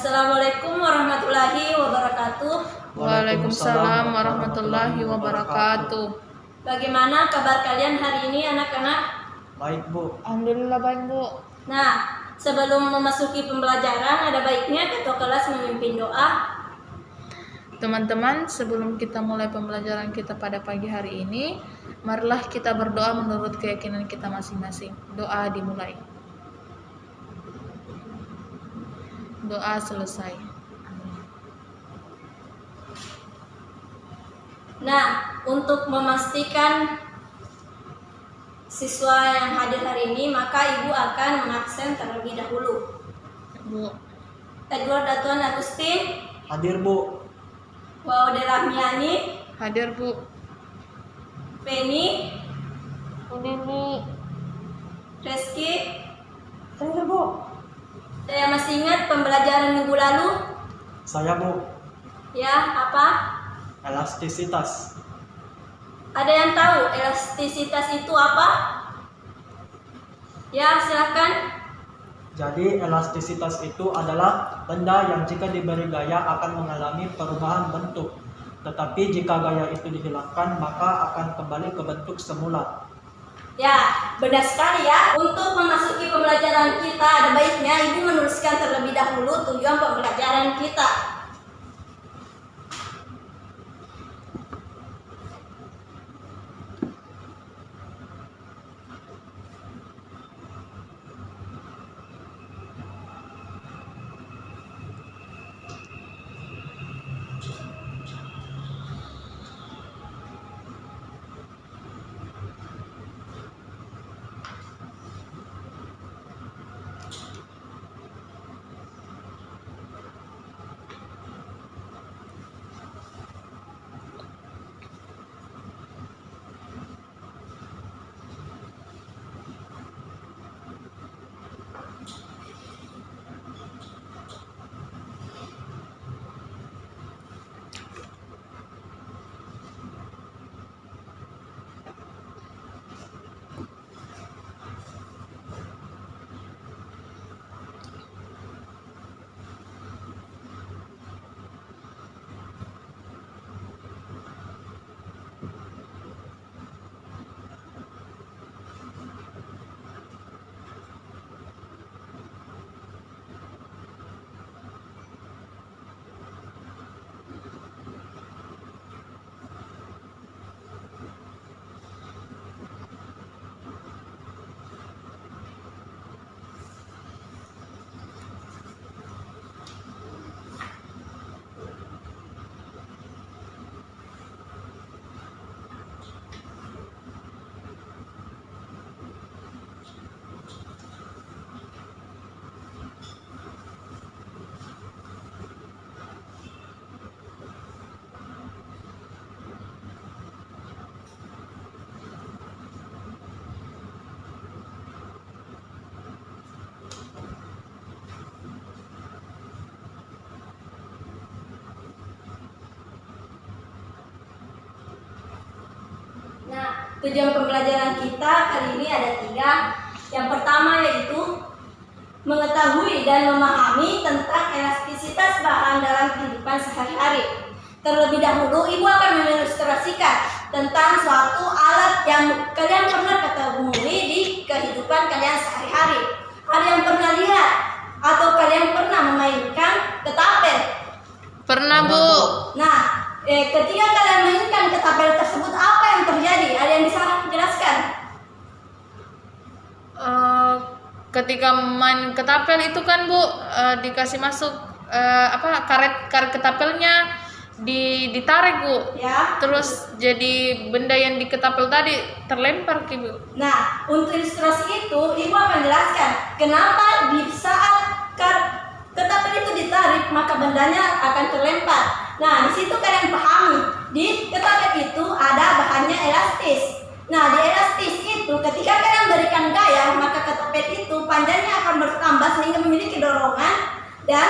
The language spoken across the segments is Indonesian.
Assalamualaikum warahmatullahi wabarakatuh. Waalaikumsalam warahmatullahi wabarakatuh. Bagaimana kabar kalian hari ini anak-anak? Baik, Bu. Alhamdulillah baik, Bu. Nah, sebelum memasuki pembelajaran ada baiknya ketua kelas memimpin doa. Teman-teman, sebelum kita mulai pembelajaran kita pada pagi hari ini, marilah kita berdoa menurut keyakinan kita masing-masing. Doa dimulai. Doa selesai. Nah, untuk memastikan siswa yang hadir hari ini, maka Ibu akan mengabsen terlebih dahulu. Bu. Edward Datuan Agustin, Hadir, Bu. Waude Rahmiani, Hadir, Bu. Penny, Hadir, Bu. Reski. Hadir, Bu. Saya masih ingat pembelajaran minggu lalu. Saya, Bu. Ya, apa? Elastisitas. Ada yang tahu elastisitas itu apa? Ya, silakan. Jadi, elastisitas itu adalah benda yang jika diberi gaya akan mengalami perubahan bentuk. Tetapi jika gaya itu dihilangkan, maka akan kembali ke bentuk semula. Ya, benar sekali ya. Untuk memasuki pembelajaran kita, ada baiknya Ibu menuliskan terlebih dahulu tujuan pembelajaran kita. Nah, tujuan pembelajaran kita kali ini ada 3. Yang pertama yaitu mengetahui dan memahami tentang elastisitas bahan dalam kehidupan sehari-hari. Terlebih dahulu, Ibu akan mengilustrasikan tentang suatu alat yang kalian pernah ketemui di kehidupan kalian sehari-hari. Ada yang pernah lihat atau kalian pernah memainkan ketapel? Pernah, Bu. Nah, ketika kalian mainkan ketapel tersebut, apa yang terjadi? Ada yang bisa jelaskan? Ketika main ketapel itu kan, Bu, dikasih masuk karet ketapelnya ditarik, Bu. Ya. Terus jadi benda yang di ketapel tadi terlempar, Bu. Nah, untuk ilustrasi itu Ibu akan jelaskan kenapa di saat ketapel itu ditarik maka bendanya akan terlempar. Nah, di situ kalian pahami, di ketapel itu ada bahannya elastis. Nah, di elastis itu ketika kalian berikan gaya, maka ketapel itu panjangnya akan bertambah sehingga memiliki dorongan dan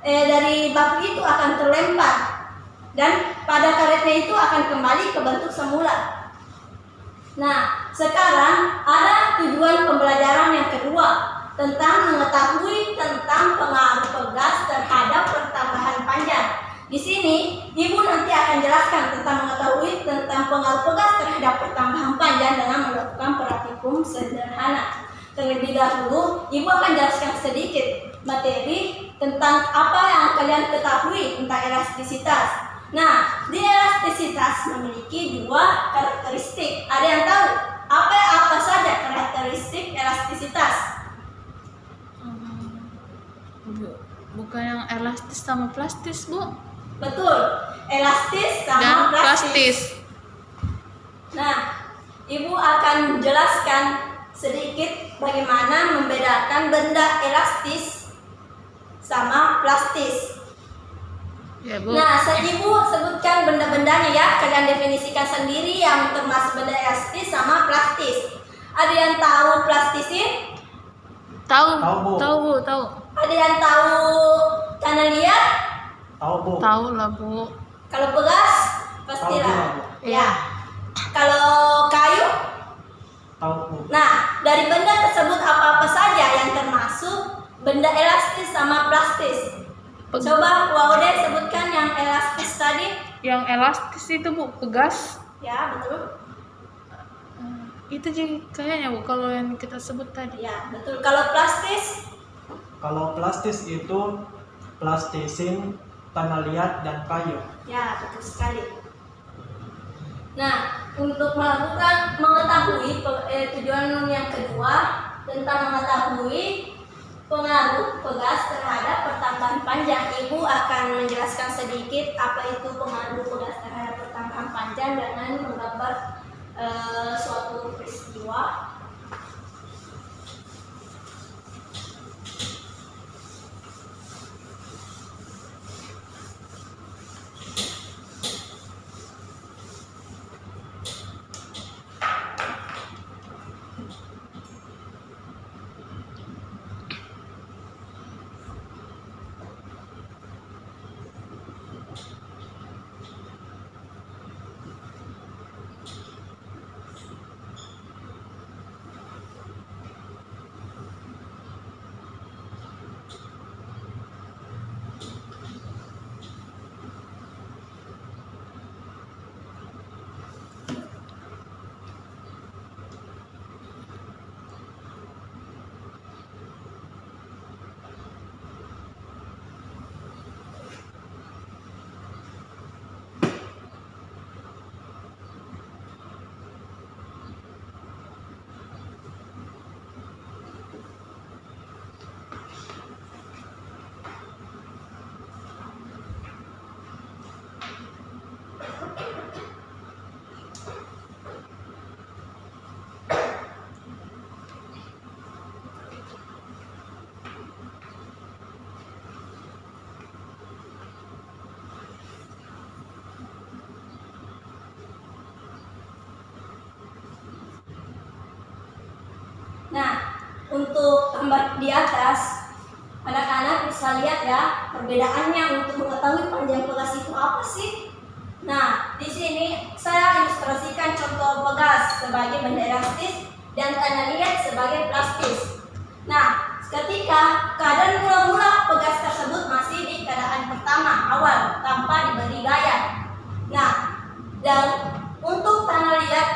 dari baku itu akan terlempar dan pada karetnya itu akan kembali ke bentuk semula. Nah, sekarang ada tujuan pembelajaran yang kedua, tentang mengetahui tentang pengaruh pegas terhadap pertambahan panjang. Di sini, Ibu nanti akan jelaskan tentang mengetahui tentang pengaruh pegas terhadap pertambahan panjang dengan melakukan praktikum sederhana. Terlebih dahulu, Ibu akan jelaskan sedikit materi tentang apa yang kalian ketahui tentang elastisitas. Nah, di elastisitas memiliki dua karakteristik. Ada yang tahu apa saja karakteristik elastisitas? Bukan yang elastis sama plastis, Bu? Betul, elastis Dan sama plastis. plastis. Nah, Ibu akan jelaskan sedikit bagaimana membedakan benda elastis sama plastis. Ya, Bu. Nah, Ibu sebutkan benda-bendanya ya. Kalian definisikan sendiri yang termasuk benda elastis sama plastis. Ada yang tahu plastisin? Tahu, Tahu, Bu. Bu, tahu. Ada yang tahu tanah liat? Tahu, Bu. Tahu lah, Bu. Kalau pegas? Tahu Pastilah. juga, Bu. Ya. Kalau kayu? Tahu, Bu. Nah, dari benda tersebut apa-apa saja yang termasuk benda elastis sama plastis? Coba Waude sebutkan yang elastis tadi. Yang elastis itu, Bu, pegas. Ya, betul. Itu juga kayaknya, Bu, kalau yang kita sebut tadi. Ya, betul. Kalau plastis? Kalau plastis itu plastisin, tanah liat, dan kayu. Ya, betul sekali. Nah, untuk mengetahui tujuan yang kedua tentang mengetahui pengaruh pegas terhadap pertambahan panjang, Ibu akan menjelaskan sedikit apa itu pengaruh pegas terhadap pertambahan panjang dengan menggambar suatu peristiwa. Nah, untuk gambar di atas, anak-anak bisa lihat ya perbedaannya untuk mengetahui panjang pegas itu apa sih. Nah, di sini saya ilustrasikan contoh pegas sebagai benda elastis dan tanah liat sebagai plastis. Nah, ketika keadaan mula-mula pegas tersebut masih di keadaan pertama awal tanpa diberi gaya. Nah, dan untuk tanah liat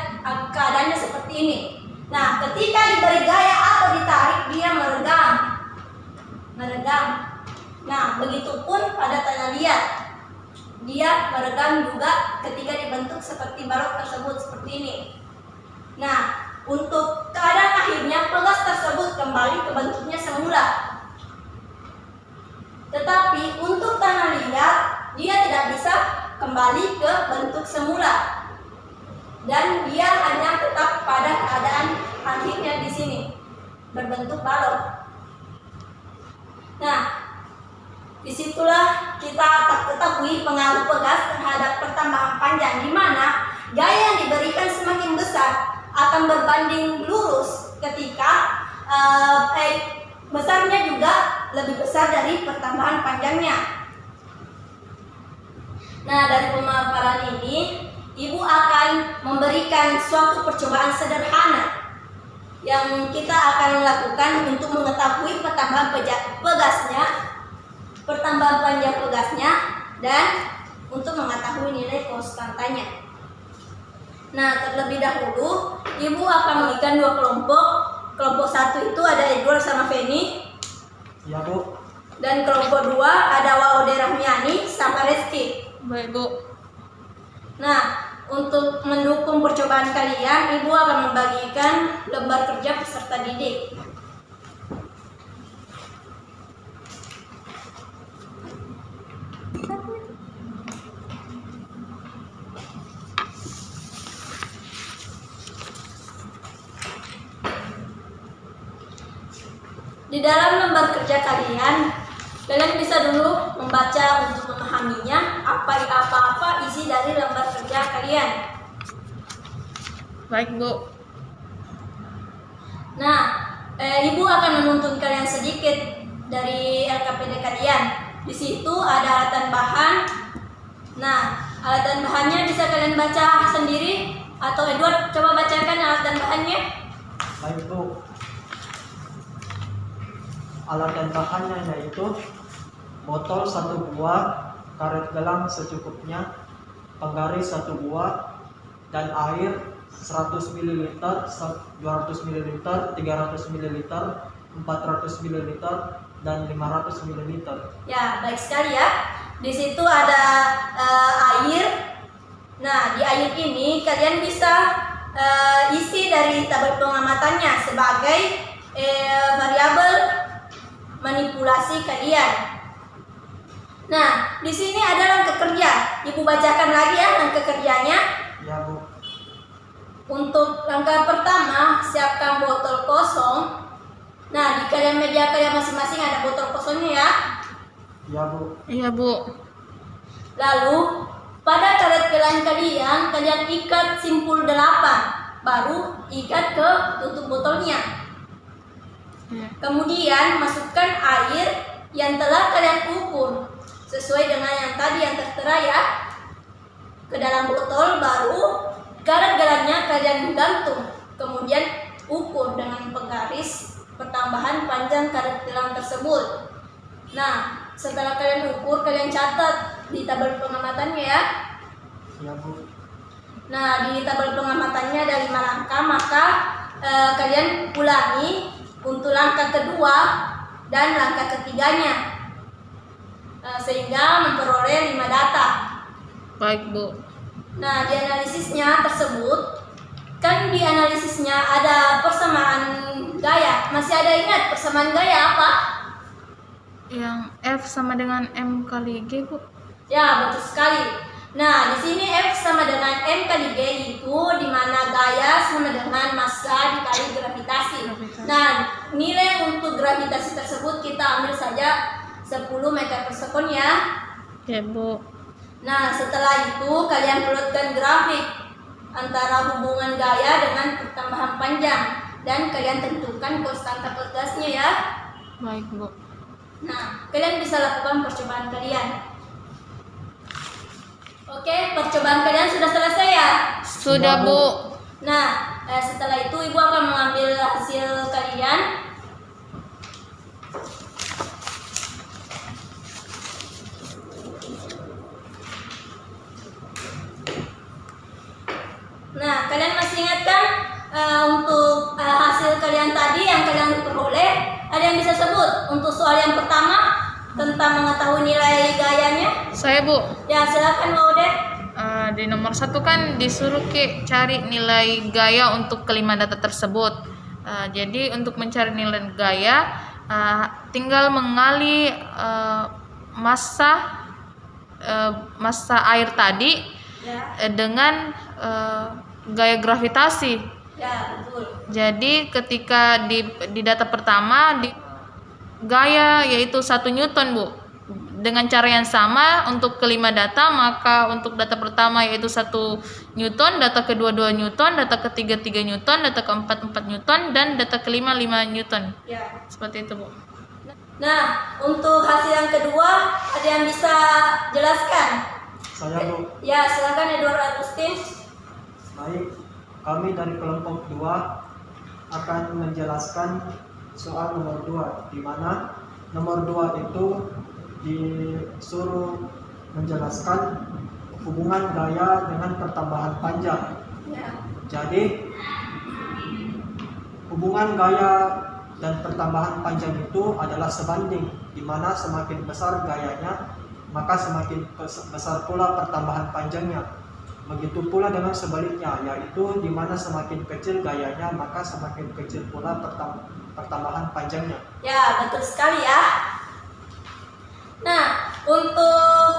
keadaannya seperti ini. Nah, ketika diberi gaya atau ditarik, dia meregang. Nah, begitupun pada tanah liat. Dia meregang juga ketika dibentuk seperti balok tersebut, seperti ini. Nah, untuk keadaan akhirnya, pegas tersebut kembali ke bentuknya semula. Tetapi untuk tanah liat, dia tidak bisa kembali ke bentuk semula. Dan dia hanya tetap pada keadaan akhirnya di sini, berbentuk balok. Nah, disitulah kita ketahui pengaruh pegas terhadap pertambahan panjang, di mana gaya yang diberikan semakin besar akan berbanding lurus ketika besarnya juga lebih besar dari pertambahan panjangnya. Nah, dari pemaparan ini Ibu akan memberikan suatu percobaan sederhana yang kita akan lakukan untuk mengetahui pertambahan panjang pegasnya, dan untuk mengetahui nilai konstantanya. Nah, terlebih dahulu Ibu akan memberikan 2 kelompok. Kelompok 1 itu ada Edward sama Feni. Ya, Bu. Dan kelompok 2 ada Waude Rahmiani sama Reski. Baik, Bu. Nah, untuk mendukung percobaan kalian, Ibu akan membagikan lembar kerja peserta didik. Di dalam lembar kerja kalian bisa dulu membaca untuk memahaminya apa isi dari lembar kerja kalian. Baik, Bu. Nah, Ibu akan menuntun kalian sedikit dari LKPD kalian. Di situ ada alatan bahan. Nah, alatan bahannya bisa kalian baca sendiri, atau Edward coba bacakan alatan bahannya. Baik, Bu. Alat dan bahannya yaitu botol 1 buah, karet gelang secukupnya, penggaris 1 buah, dan air 100 ml, 200 ml, 300 ml, 400 ml, dan 500 ml. Ya, baik sekali ya. Di situ ada air. Nah, di air ini kalian bisa isi dari tabel pengamatannya sebagai variabel manipulasi kalian. Nah, di sini ada langkah kerja. Ibu bacakan lagi ya langkah kerjanya. Ya, Bu. Untuk langkah pertama, siapkan botol kosong. Nah, di kalian meja kalian masing-masing ada botol kosongnya ya. Ya, Bu. Iya, Bu. Lalu, pada karet gelang kalian ikat simpul 8. Baru ikat ke tutup botolnya. Iya. Kemudian masukkan air yang telah kalian ukur sesuai dengan yang tadi yang tertera ya ke dalam botol. Baru karet gelangnya kalian gantung, kemudian ukur dengan penggaris pertambahan panjang karet gelang tersebut. Nah, setelah kalian ukur, kalian catat di tabel pengamatannya ya. Ya, Bu. Nah, di tabel pengamatannya ada 5 langkah, maka kalian ulangi untuk langkah kedua dan langkah ketiganya, sehingga memperoleh 5 data. Baik, Bu. Nah, di analisisnya tersebut, kan di analisisnya ada persamaan gaya. Masih ada ingat persamaan gaya apa? Yang F sama dengan M kali G, Bu. Ya, betul sekali. Nah, di sini F sama dengan M kali G itu di mana gaya sama dengan massa dikali gravitasi. Nah, nilai untuk gravitasi tersebut kita ambil saja 10 meter per sekon ya. Ya, Bu. Nah, setelah itu kalian plotkan grafik antara hubungan gaya dengan pertambahan panjang dan kalian tentukan konstanta pegasnya ya. Baik, Bu. Nah, kalian bisa lakukan percobaan kalian. Oke, percobaan kalian sudah selesai ya? Sudah, Bu. Nah, setelah itu Ibu akan mengambil hasil kalian. Nah, kalian masih ingat kan untuk hasil kalian tadi yang kalian peroleh? Ada yang bisa sebut untuk soal yang pertama tentang mengetahui nilai gayanya? Saya, Bu. Ya, silakan Maude. Di nomor 1 kan disuruh cari nilai gaya untuk kelima data tersebut. Jadi untuk mencari nilai gaya, tinggal mengali massa air tadi Ya, dengan gaya gravitasi. ya betul. Jadi ketika di data pertama gaya yaitu 1 Newton, Bu. Dengan cara yang sama untuk kelima data, maka untuk data pertama yaitu 1 Newton, data kedua 2 Newton, data ketiga 3 Newton, data keempat 4 Newton, dan data kelima 5 Newton. Ya. Seperti itu, Bu. Nah, untuk hasil yang kedua ada yang bisa jelaskan? Saya, Bu. Ya, silakan Edward Agustin. Baik, kami dari kelompok 2 akan menjelaskan soal nomor 2, di mana nomor 2 itu disuruh menjelaskan hubungan gaya dengan pertambahan panjang. Ya. Jadi hubungan gaya dan pertambahan panjang itu adalah sebanding, di mana semakin besar gayanya maka semakin besar pula pertambahan panjangnya. Begitu pula dengan sebaliknya, yaitu di mana semakin kecil gayanya maka semakin kecil pula pertambahan panjangnya. Ya, betul sekali ya. Nah, untuk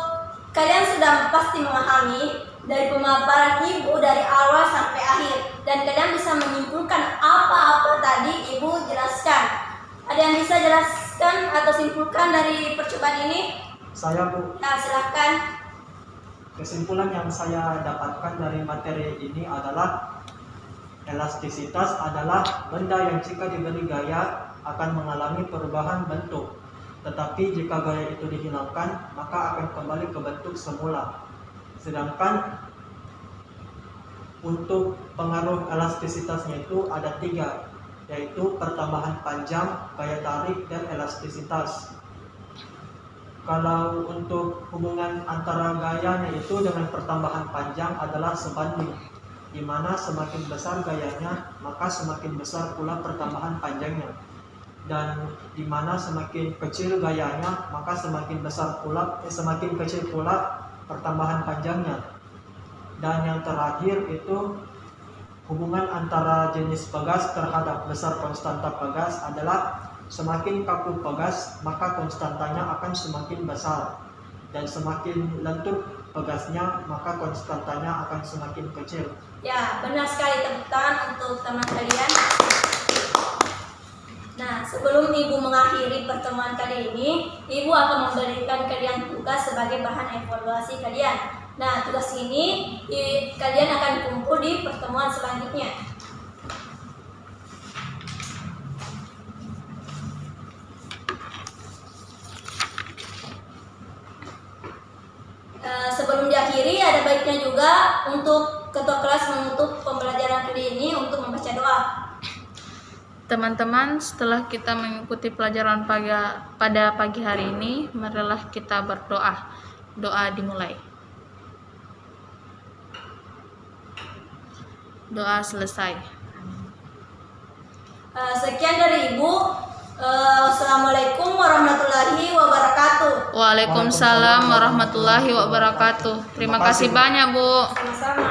kalian sudah pasti memahami dari pemaparan Ibu dari awal sampai akhir, dan kalian bisa menyimpulkan apa-apa tadi Ibu jelaskan. Ada yang bisa jelaskan atau simpulkan dari percobaan ini? Saya, Bu. Nah, silakan. Kesimpulan yang saya dapatkan dari materi ini adalah elastisitas adalah benda yang jika diberi gaya akan mengalami perubahan bentuk. Tetapi jika gaya itu dihilangkan, maka akan kembali ke bentuk semula. Sedangkan untuk pengaruh elastisitasnya itu ada 3, yaitu pertambahan panjang, gaya tarik, dan elastisitas. Kalau untuk hubungan antara gayanya itu dengan pertambahan panjang adalah sebanding, di mana semakin besar gayanya maka semakin besar pula pertambahan panjangnya, dan di mana semakin kecil gayanya maka semakin kecil pula pertambahan panjangnya. Dan yang terakhir itu hubungan antara jenis pegas terhadap besar konstanta pegas adalah semakin kaku pegas maka konstantanya akan semakin besar, dan semakin lentur pegasnya maka konstantanya akan semakin kecil. Ya, benar sekali, tepuk tangan untuk teman kalian. Nah, sebelum Ibu mengakhiri pertemuan kali ini, Ibu akan memberikan kalian tugas sebagai bahan evaluasi kalian. Nah, tugas ini kalian akan kumpul di pertemuan selanjutnya. Sebelum diakhiri, ada baiknya juga untuk ketua kelas menutup pembelajaran kali ini untuk membaca doa. Teman-teman, setelah kita mengikuti pelajaran pada pagi hari ini, marilah kita berdoa. Doa dimulai. Doa selesai. Sekian dari Ibu. Assalamualaikum warahmatullahi wabarakatuh. Waalaikumsalam warahmatullahi wabarakatuh. Terima kasih banyak, Bu. Sama-sama.